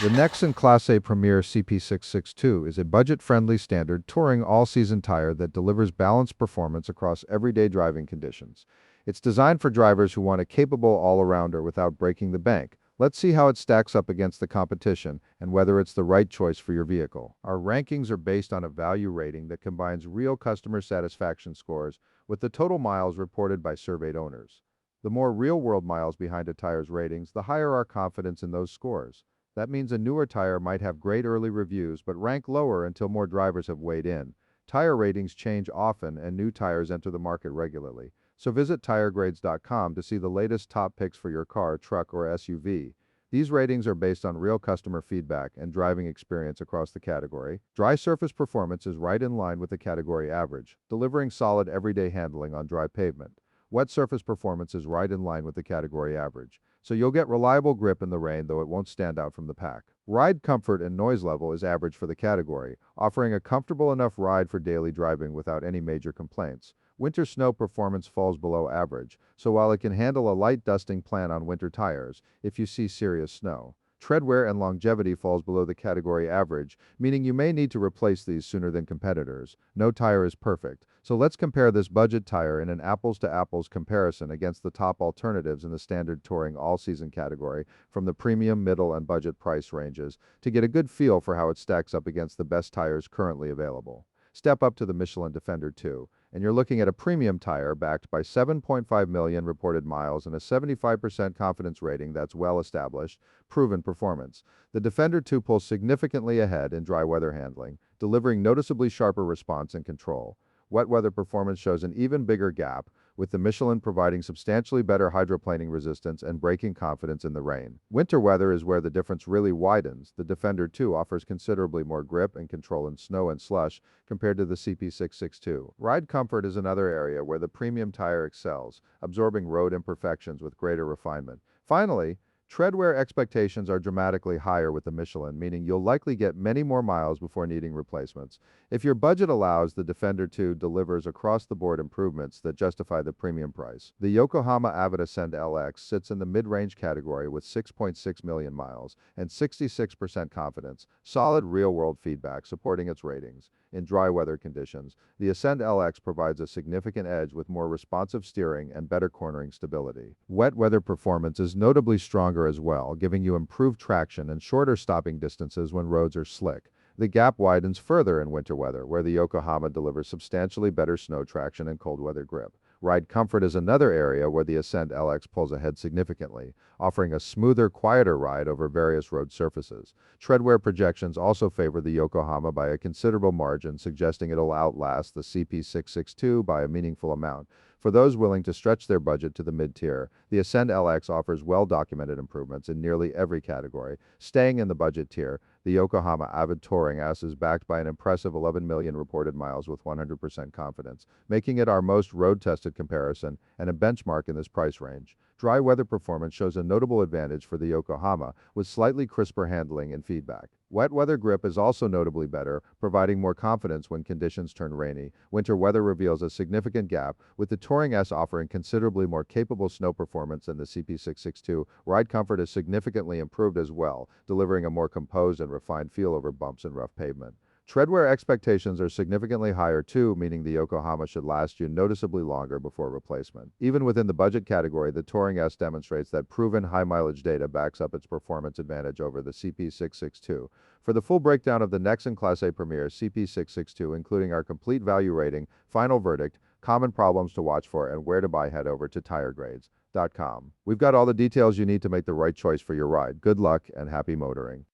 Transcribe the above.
The Nexen Classe Premier CP662 is a budget-friendly standard touring all-season tire that delivers balanced performance across everyday driving conditions. It's designed for drivers who want a capable all-arounder without breaking the bank. Let's see how it stacks up against the competition and whether it's the right choice for your vehicle. Our rankings are based on a value rating that combines real customer satisfaction scores with the total miles reported by surveyed owners. The more real-world miles behind a tire's ratings, the higher our confidence in those scores. That means a newer tire might have great early reviews but rank lower until more drivers have weighed in. Tire ratings change often and new tires enter the market regularly. So visit TireGrades.com to see the latest top picks for your car, truck, or SUV. These ratings are based on real customer feedback and driving experience across the category. Dry surface performance is right in line with the category average, delivering solid everyday handling on dry pavement. Wet surface performance is right in line with the category average, so you'll get reliable grip in the rain, though it won't stand out from the pack. Ride comfort and noise level is average for the category, offering a comfortable enough ride for daily driving without any major complaints. Winter snow performance falls below average, so while it can handle a light dusting plan on winter tires if you see serious snow, tread wear and longevity falls below the category average, meaning you may need to replace these sooner than competitors. No tire is perfect, so let's compare this budget tire in an apples-to-apples comparison against the top alternatives in the standard touring all-season category from the premium, middle, and budget price ranges to get a good feel for how it stacks up against the best tires currently available. Step up to the Michelin Defender 2, and you're looking at a premium tire backed by 7.5 million reported miles and a 75% confidence rating that's well established, proven performance. The Defender 2 pulls significantly ahead in dry weather handling, delivering noticeably sharper response and control. Wet weather performance shows an even bigger gap, with the Michelin providing substantially better hydroplaning resistance and braking confidence in the rain. Winter weather is where the difference really widens. The Defender 2 offers considerably more grip and control in snow and slush compared to the CP662. Ride comfort is another area where the premium tire excels, absorbing road imperfections with greater refinement. Finally, treadwear expectations are dramatically higher with the Michelin, meaning you'll likely get many more miles before needing replacements. If your budget allows, the Defender 2 delivers across-the-board improvements that justify the premium price. The Yokohama Avid Ascend LX sits in the mid-range category with 6.6 million miles and 66% confidence, solid real-world feedback supporting its ratings. In dry weather conditions, the Ascend LX provides a significant edge with more responsive steering and better cornering stability. Wet weather performance is notably stronger as well, giving you improved traction and shorter stopping distances when roads are slick. The gap widens further in winter weather, where the Yokohama delivers substantially better snow traction and cold weather grip. Ride comfort is another area where the Ascend LX pulls ahead significantly, offering a smoother, quieter ride over various road surfaces. Treadwear projections also favor the Yokohama by a considerable margin, suggesting it'll outlast the CP662 by a meaningful amount. For those willing to stretch their budget to the mid-tier, the Ascend LX offers well-documented improvements in nearly every category. Staying in the budget tier, the Yokohama Avid Touring S is backed by an impressive 11 million reported miles with 100% confidence, making it our most road-tested comparison and a benchmark in this price range. Dry weather performance shows a notable advantage for the Yokohama, with slightly crisper handling and feedback. Wet weather grip is also notably better, providing more confidence when conditions turn rainy. Winter weather reveals a significant gap, with the Touring S offering considerably more capable snow performance than the CP662. Ride comfort is significantly improved as well, delivering a more composed and refined feel over bumps and rough pavement. Treadwear expectations are significantly higher too, meaning the Yokohama should last you noticeably longer before replacement. Even within the budget category, the Touring S demonstrates that proven high-mileage data backs up its performance advantage over the CP662. For the full breakdown of the Nexen Classe Premier CP662, including our complete value rating, final verdict, common problems to watch for, and where to buy, head over to TireGrades.com. We've got all the details you need to make the right choice for your ride. Good luck and happy motoring.